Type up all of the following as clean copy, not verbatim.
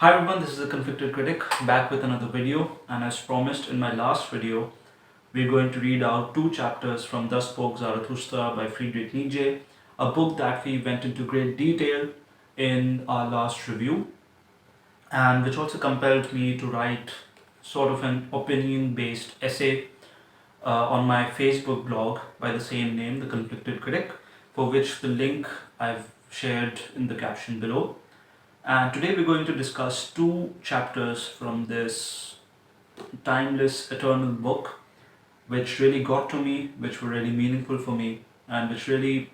Hi everyone, this is the Conflicted Critic back with another video, and as promised in my last video, we're going to read out two chapters from The Spoke Zarathustra by Friedrich Nietzsche, a book that we went into great detail in our last review, and which also compelled me to write sort of an opinion-based essay on my Facebook blog by the same name, The Conflicted Critic, for which the link I've shared in the caption below. And today we're going to discuss two chapters from this timeless, eternal book, which really got to me, which were really meaningful for me, and which really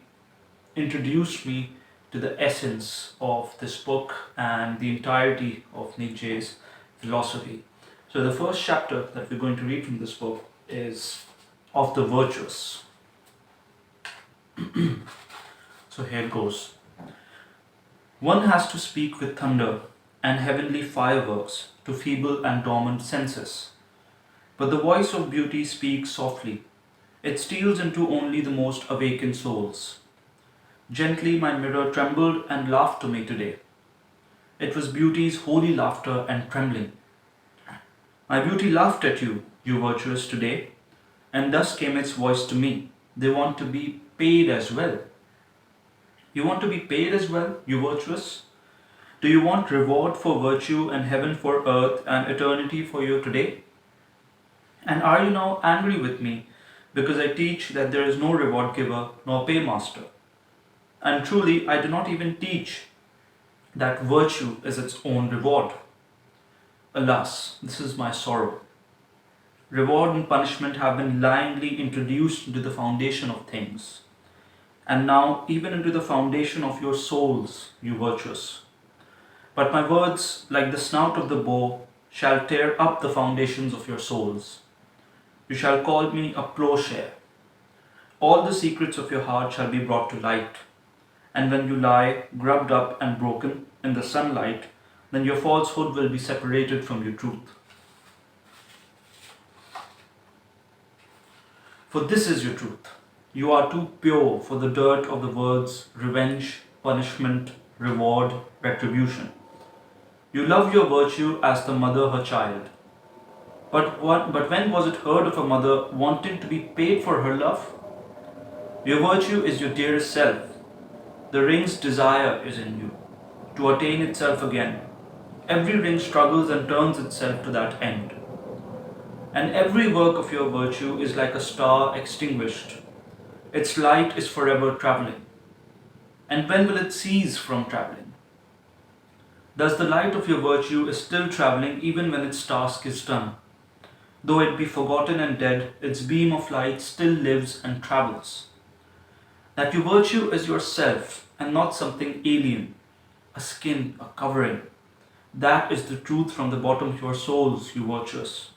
introduced me to the essence of this book and the entirety of Nietzsche's philosophy. So, the first chapter that we're going to read from this book is of the Virtuous. So, here it goes. One has to speak with thunder and heavenly fireworks to feeble and dormant senses. But the voice of beauty speaks softly. It steals into only the most awakened souls. Gently my mirror trembled and laughed to me today. It was beauty's holy laughter and trembling. My beauty laughed at you, you virtuous today, and thus came its voice to me. They want to be paid as well. You want to be paid as well, you virtuous? Do you want reward for virtue and heaven for earth and eternity for your today? And are you now angry with me because I teach that there is no reward giver nor paymaster? And truly, I do not even teach that virtue is its own reward. Alas, this is my sorrow. Reward and punishment have been blindly introduced into the foundation of things, and now even into the foundation of your souls, you virtuous. But my words, like the snout of the bow, shall tear up the foundations of your souls. You shall call me a plowshare. All the secrets of your heart shall be brought to light, and when you lie, grubbed up and broken, in the sunlight, then your falsehood will be separated from your truth. For this is your truth. You are too pure for the dirt of the words revenge, punishment, reward, retribution. You love your virtue as the mother her child. But when was it heard of a mother wanting to be paid for her love? Your virtue is your dearest self. The ring's desire is in you, to attain itself again. Every ring struggles and turns itself to that end. And every work of your virtue is like a star extinguished. Its light is forever traveling. And when will it cease from traveling? Thus the light of your virtue is still traveling even when its task is done. Though it be forgotten and dead, its beam of light still lives and travels. That your virtue is yourself and not something alien, a skin, a covering. That is the truth from the bottom of your souls, you virtuous.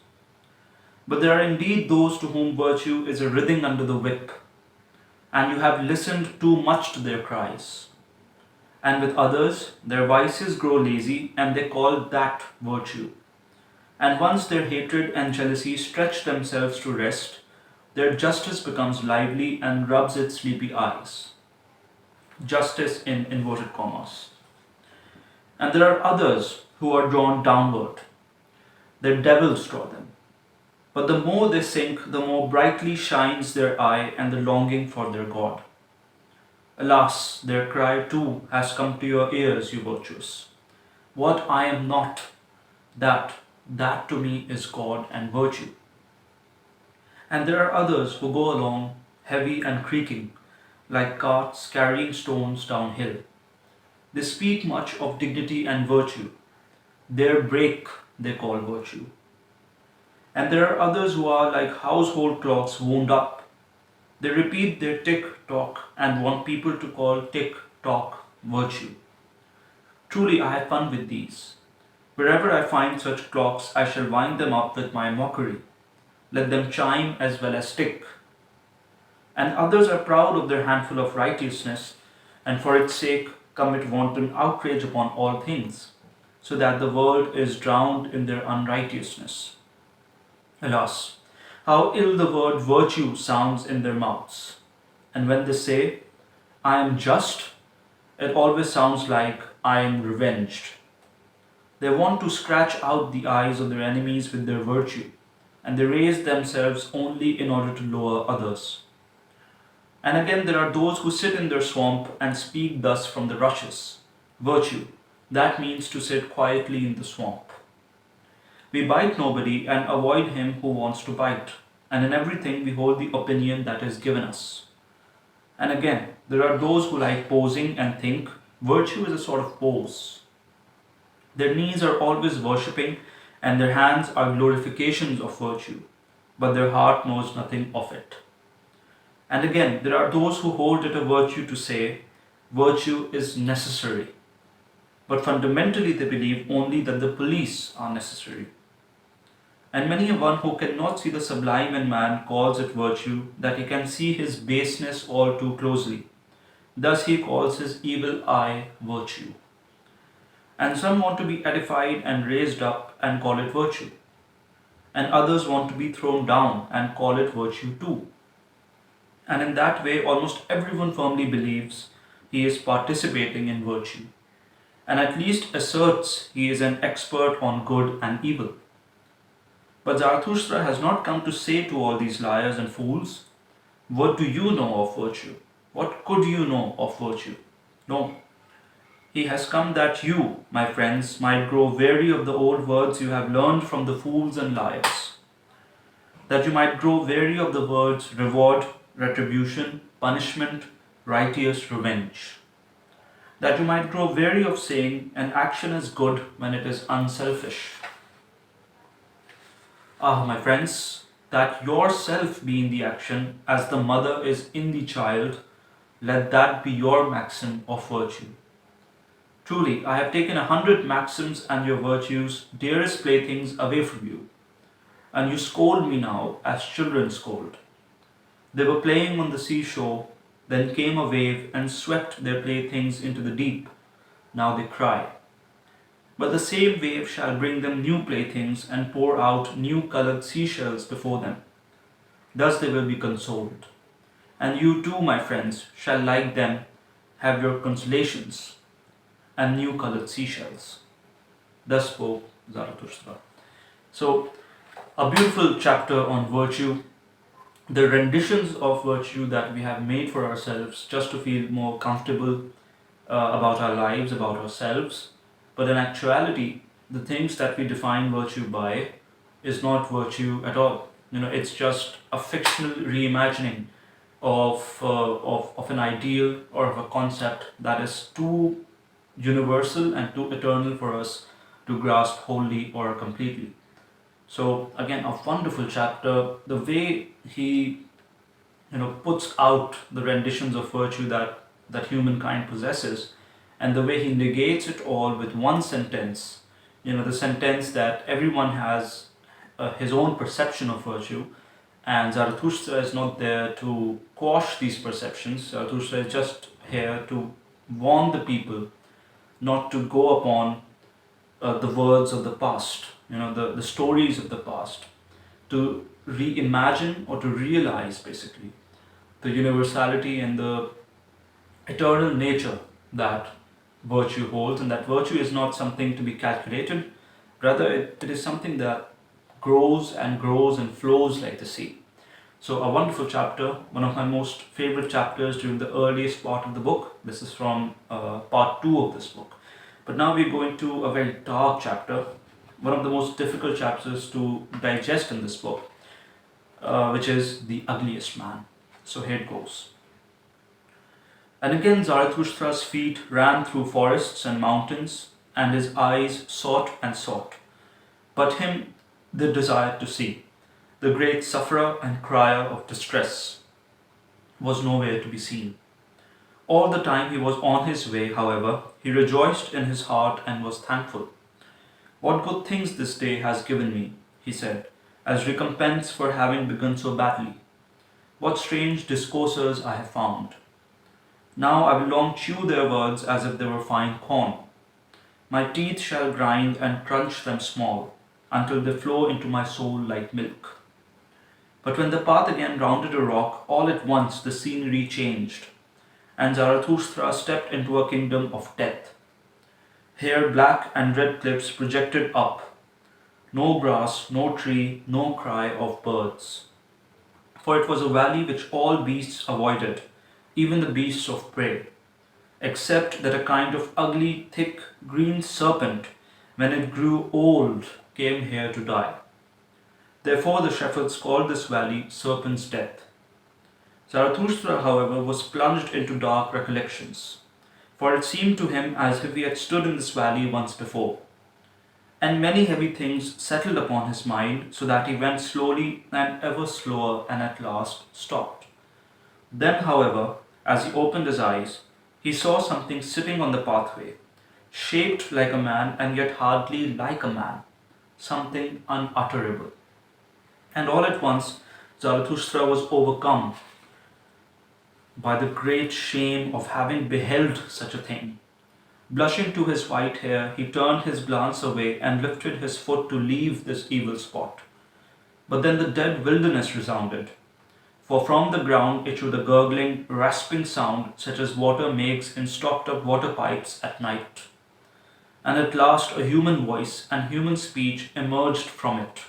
But there are indeed those to whom virtue is a writhing under the whip, and you have listened too much to their cries. And with others, their vices grow lazy, and they call that virtue. And once their hatred and jealousy stretch themselves to rest, their justice becomes lively and rubs its sleepy eyes. Justice in inverted commas. And there are others who are drawn downward. Their devils draw them. But the more they sink, the more brightly shines their eye and the longing for their God. Alas, their cry too has come to your ears, you virtuous. What I am not, that to me is God and virtue. And there are others who go along heavy and creaking, like carts carrying stones downhill. They speak much of dignity and virtue. Their break they call virtue. And there are others who are like household clocks wound up. They repeat their tick-tock and want people to call tick-tock virtue. Truly, I have fun with these. Wherever I find such clocks, I shall wind them up with my mockery. Let them chime as well as tick. And others are proud of their handful of righteousness, and for its sake commit wanton outrage upon all things, so that the world is drowned in their unrighteousness. Alas, how ill the word virtue sounds in their mouths. And when they say, I am just, it always sounds like I am revenged. They want to scratch out the eyes of their enemies with their virtue, and they raise themselves only in order to lower others. And again, there are those who sit in their swamp and speak thus from the rushes. Virtue, that means to sit quietly in the swamp. We bite nobody and avoid him who wants to bite, and in everything we hold the opinion that is given us. And again, there are those who like posing and think virtue is a sort of pose. Their knees are always worshipping, and their hands are glorifications of virtue, but their heart knows nothing of it. And again, there are those who hold it a virtue to say virtue is necessary, but fundamentally they believe only that the police are necessary. And many a one who cannot see the sublime in man calls it virtue that he can see his baseness all too closely. Thus he calls his evil eye virtue. And some want to be edified and raised up and call it virtue. And others want to be thrown down and call it virtue too. And in that way, almost everyone firmly believes he is participating in virtue, and at least asserts he is an expert on good and evil. But Zarathustra has not come to say to all these liars and fools, what do you know of virtue? What could you know of virtue? No. He has come that you, my friends, might grow weary of the old words you have learned from the fools and liars. That you might grow weary of the words reward, retribution, punishment, righteous revenge. That you might grow weary of saying an action is good when it is unselfish. Ah, my friends, that yourself be in the action as the mother is in the child, let that be your maxim of virtue. Truly, I have taken 100 maxims and your virtues, dearest playthings, away from you, and you scold me now as children scold. They were playing on the seashore, then came a wave and swept their playthings into the deep. Now they cry. But the same wave shall bring them new playthings and pour out new colored seashells before them. Thus they will be consoled. And you too, my friends, shall like them have your consolations and new colored seashells. Thus spoke Zarathustra. So, a beautiful chapter on virtue, the renditions of virtue that we have made for ourselves just to feel more comfortable about our lives, about ourselves. But in actuality, the things that we define virtue by is not virtue at all. It's just a fictional reimagining of an ideal or of a concept that is too universal and too eternal for us to grasp wholly or completely. So again, a wonderful chapter. The way he puts out the renditions of virtue that humankind possesses, and the way he negates it all with one sentence, the sentence that everyone has his own perception of virtue, and Zarathustra is not there to quash these perceptions. Zarathustra is just here to warn the people not to go upon the words of the past, the stories of the past, to reimagine or to realize basically the universality and the eternal nature that virtue holds, and that virtue is not something to be calculated, rather it is something that grows and flows like the sea. So a wonderful chapter, one of my most favorite chapters during the earliest part of the book. This is from part 2 of this book. But now we're going to a very dark chapter, one of the most difficult chapters to digest in this book, which is The Ugliest Man. So here it goes. And again Zarathustra's feet ran through forests and mountains, and his eyes sought and sought. But him they desired to see. The great sufferer and crier of distress was nowhere to be seen. All the time he was on his way, however, he rejoiced in his heart and was thankful. What good things this day has given me, he said, as recompense for having begun so badly. What strange discoursers I have found. Now I will long chew their words as if they were fine corn. My teeth shall grind and crunch them small, until they flow into my soul like milk. But when the path again rounded a rock, all at once the scenery changed, and Zarathustra stepped into a kingdom of death. Hair black and red clips projected up. No grass, no tree, no cry of birds. For it was a valley which all beasts avoided, even the beasts of prey, except that a kind of ugly, thick, green serpent, when it grew old, came here to die. Therefore the shepherds called this valley Serpent's Death. Zarathustra, however, was plunged into dark recollections, for it seemed to him as if he had stood in this valley once before. And many heavy things settled upon his mind, so that he went slowly and ever slower and at last stopped. Then, however, as he opened his eyes, he saw something sitting on the pathway, shaped like a man and yet hardly like a man, something unutterable. And all at once, Zarathustra was overcome by the great shame of having beheld such a thing. Blushing to his white hair, he turned his glance away and lifted his foot to leave this evil spot. But then the dead wilderness resounded, for from the ground issued a gurgling, rasping sound such as water makes in stopped up water pipes at night. And at last a human voice and human speech emerged from it.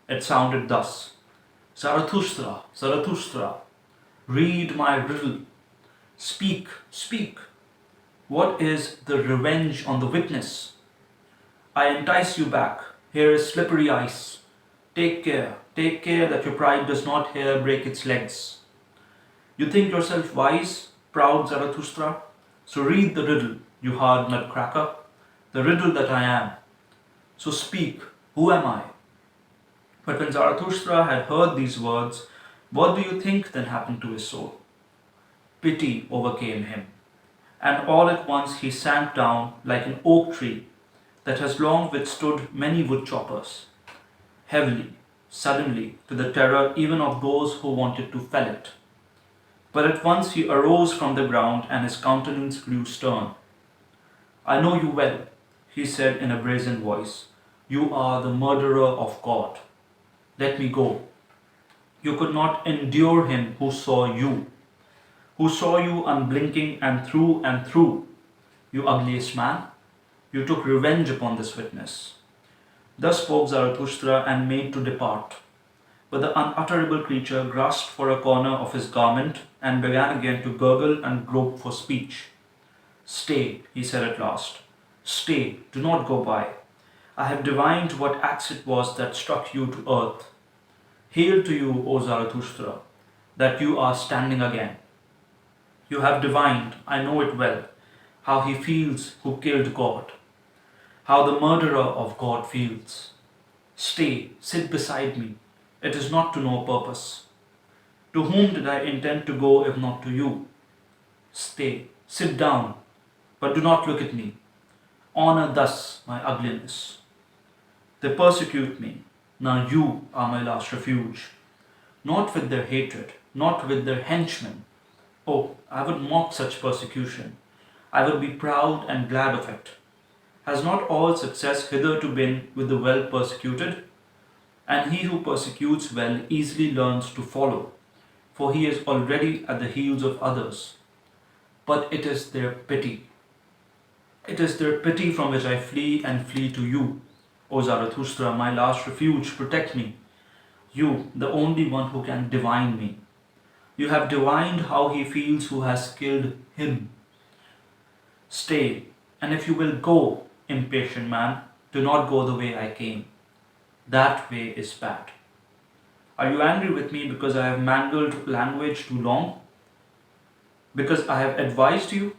It sounded thus: Zarathustra, Zarathustra, read my riddle. Speak, speak. What is the revenge on the witness? I entice you back. Here is slippery ice. Take care that your pride does not here break its legs. You think yourself wise, proud Zarathustra? So read the riddle, you hard nutcracker, the riddle that I am. So speak, who am I? But when Zarathustra had heard these words, what do you think then happened to his soul? Pity overcame him, and all at once he sank down like an oak tree that has long withstood many wood choppers, heavily, suddenly, to the terror even of those who wanted to fell it. But at once he arose from the ground and his countenance grew stern. I know you well, he said in a brazen voice. You are the murderer of God. Let me go. You could not endure him who saw you unblinking and through, you ugliest man. You took revenge upon this witness. Thus spoke Zarathustra and made to depart. But the unutterable creature grasped for a corner of his garment and began again to gurgle and grope for speech. Stay, he said at last. Stay, do not go by. I have divined what axe it was that struck you to earth. Hail to you, O Zarathustra, that you are standing again. You have divined, I know it well, how he feels who killed God, how the murderer of God feels. Stay, sit beside me. It is not to no purpose. To whom did I intend to go if not to you? Stay, sit down, but do not look at me. Honor thus my ugliness. They persecute me. Now you are my last refuge. Not with their hatred, not with their henchmen. Oh, I would mock such persecution. I would be proud and glad of it. Has not all success hitherto been with the well persecuted? And he who persecutes well easily learns to follow, for he is already at the heels of others. But it is their pity. It is their pity from which I flee and flee to you. O Zarathustra, my last refuge, protect me. You, the only one who can divine me. You have divined how he feels who has killed him. Stay, and if you will go, impatient man, do not go the way I came. That way is bad. Are you angry with me because I have mangled language too long? Because I have advised you?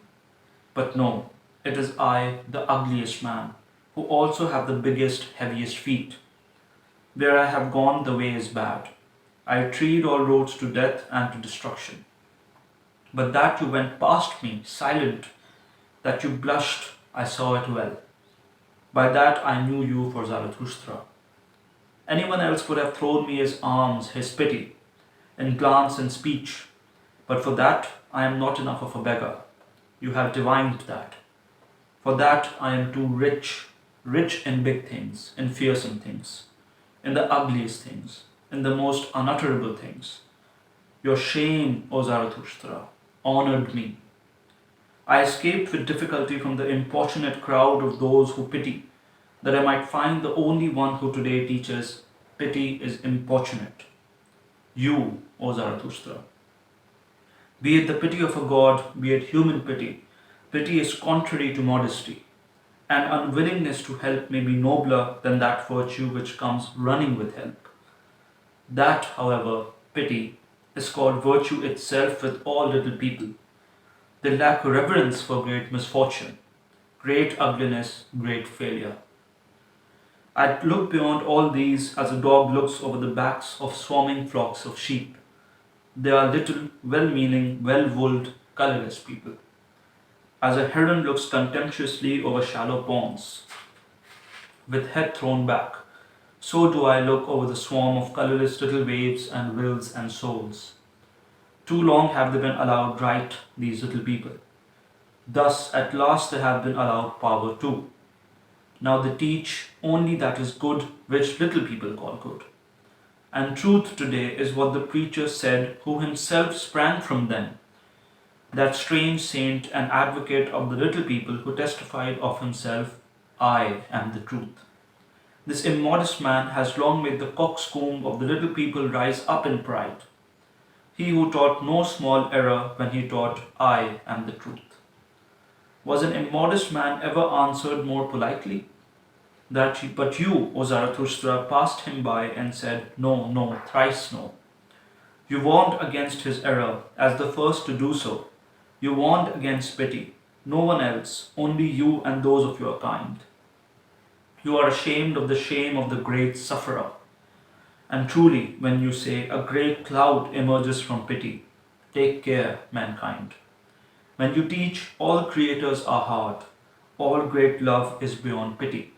But no, it is I, the ugliest man, who also have the biggest, heaviest feet. Where I have gone, the way is bad. I tread all roads to death and to destruction. But that you went past me, silent, that you blushed, I saw it well. By that I knew you for Zarathustra. Anyone else would have thrown me his arms, his pity, in glance and speech. But for that I am not enough of a beggar. You have divined that. For that I am too rich, rich in big things, in fearsome things, in the ugliest things, in the most unutterable things. Your shame, O Zarathustra, honored me. I escaped with difficulty from the importunate crowd of those who pity, that I might find the only one who today teaches pity is importunate. You, O Zarathustra. Be it the pity of a god, be it human pity, pity is contrary to modesty, and unwillingness to help may be nobler than that virtue which comes running with help. That, however, pity, is called virtue itself with all little people. They lack reverence for great misfortune, great ugliness, great failure. I look beyond all these as a dog looks over the backs of swarming flocks of sheep. They are little, well-meaning, well-wooled, colourless people. As a heron looks contemptuously over shallow ponds, with head thrown back, so do I look over the swarm of colourless little waves and wills and souls. Too long have they been allowed right, these little people. Thus, at last they have been allowed power too. Now they teach only that is good which little people call good. And truth today is what the preacher said who himself sprang from them, that strange saint and advocate of the little people who testified of himself, I am the truth. This immodest man has long made the coxcomb of the little people rise up in pride. He who taught no small error when he taught, I am the truth. Was an immodest man ever answered more politely? But you, O Zarathustra, passed him by and said, No, no, thrice no. You warned against his error as the first to do so. You warned against pity. No one else, only you and those of your kind. You are ashamed of the shame of the great sufferer. And truly, when you say a great cloud emerges from pity, take care, mankind. When you teach all creators are hard, all great love is beyond pity.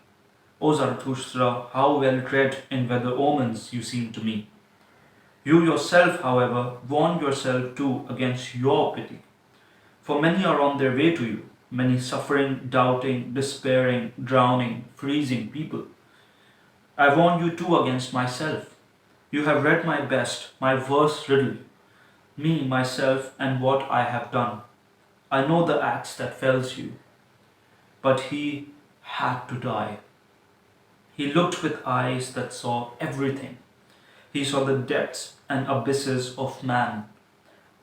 O Zarathustra, how well read in weather omens you seem to me. You yourself, however, warned yourself too against your pity. For many are on their way to you, many suffering, doubting, despairing, drowning, freezing people. I warn you too against myself. You have read my best, my verse riddle, me, myself, and what I have done. I know the axe that fells you. But he had to die. He looked with eyes that saw everything. He saw the depths and abysses of man,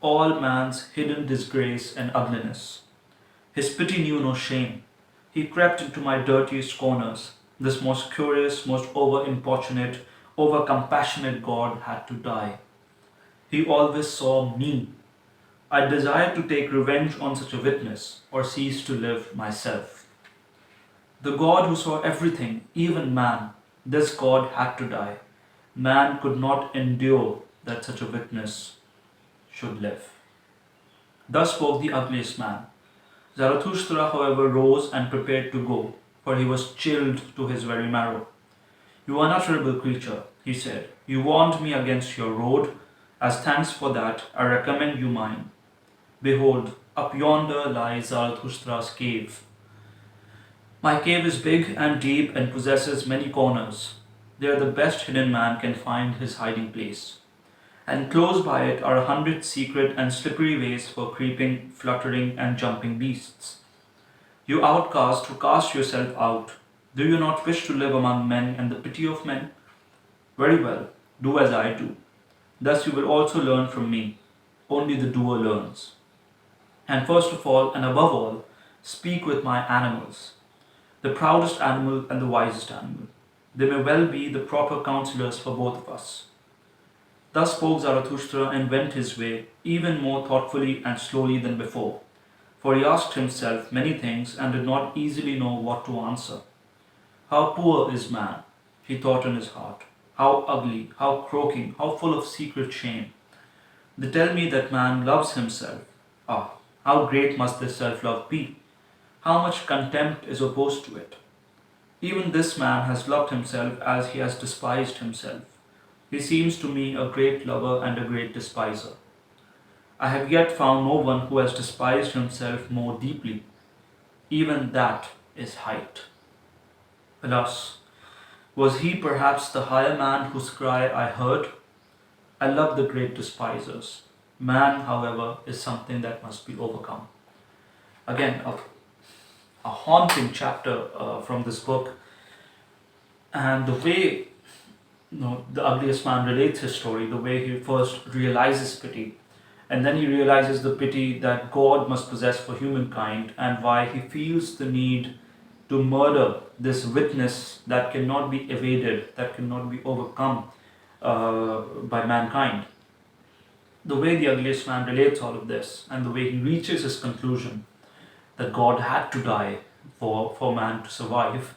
all man's hidden disgrace and ugliness. His pity knew no shame. He crept into my dirtiest corners. This most curious, most over-importunate, over-compassionate God had to die. He always saw me. I desired to take revenge on such a witness, or cease to live myself. The God who saw everything, even man, this God had to die. Man could not endure that such a witness should live. Thus spoke the ugliest man. Zarathustra, however, rose and prepared to go, for he was chilled to his very marrow. You unutterable creature, he said, you warned me against your road. As thanks for that, I recommend you mine. Behold, up yonder lies Zarathustra's cave. My cave is big and deep and possesses many corners. There the best hidden man can find his hiding place. And close by it are 100 secret and slippery ways for creeping, fluttering, and jumping beasts. You outcast who cast yourself out, do you not wish to live among men and the pity of men? Very well, do as I do. Thus you will also learn from me. Only the doer learns. And first of all, and above all, speak with my animals. The proudest animal and the wisest animal. They may well be the proper counselors for both of us. Thus spoke Zarathustra and went his way, even more thoughtfully and slowly than before, for he asked himself many things and did not easily know what to answer. How poor is man, he thought in his heart. How ugly, how croaking, how full of secret shame. They tell me that man loves himself. Ah, how great must this self-love be? How much contempt is opposed to it. Even this man has loved himself as he has despised himself. He seems to me a great lover and a great despiser. I have yet found no one who has despised himself more deeply. Even that is height. Alas, was he perhaps the higher man whose cry I heard? I love the great despisers. Man, however, is something that must be overcome. Again, a haunting chapter from this book, and the way the ugliest man relates his story, the way he first realizes pity, and then he realizes the pity that God must possess for humankind, and why he feels the need to murder this witness that cannot be evaded, that cannot be overcome by mankind. The way the ugliest man relates all of this, and the way he reaches his conclusion that God had to die for man to survive,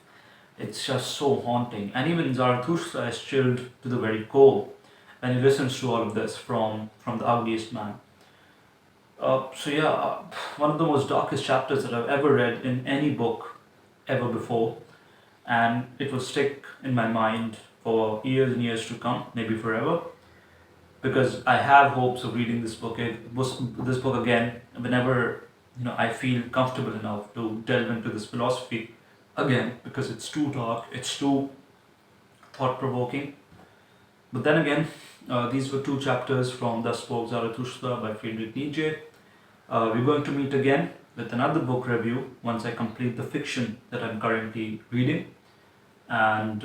it's just so haunting. And even Zarathustra is chilled to the very core when he listens to all of this from the ugliest man. One of the most darkest chapters that I've ever read in any book ever before, and it will stick in my mind for years and years to come, maybe forever, because I have hopes of reading this book again whenever I feel comfortable enough to delve into this philosophy again, because it's too dark, it's too thought provoking. But then again, these were two chapters from the Spoke Zarathustra by Friedrich Nietzsche. We're going to meet again with another book review once I complete the fiction that I'm currently reading. And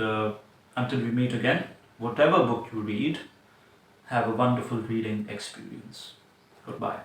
until we meet again, whatever book you read, have a wonderful reading experience. Goodbye.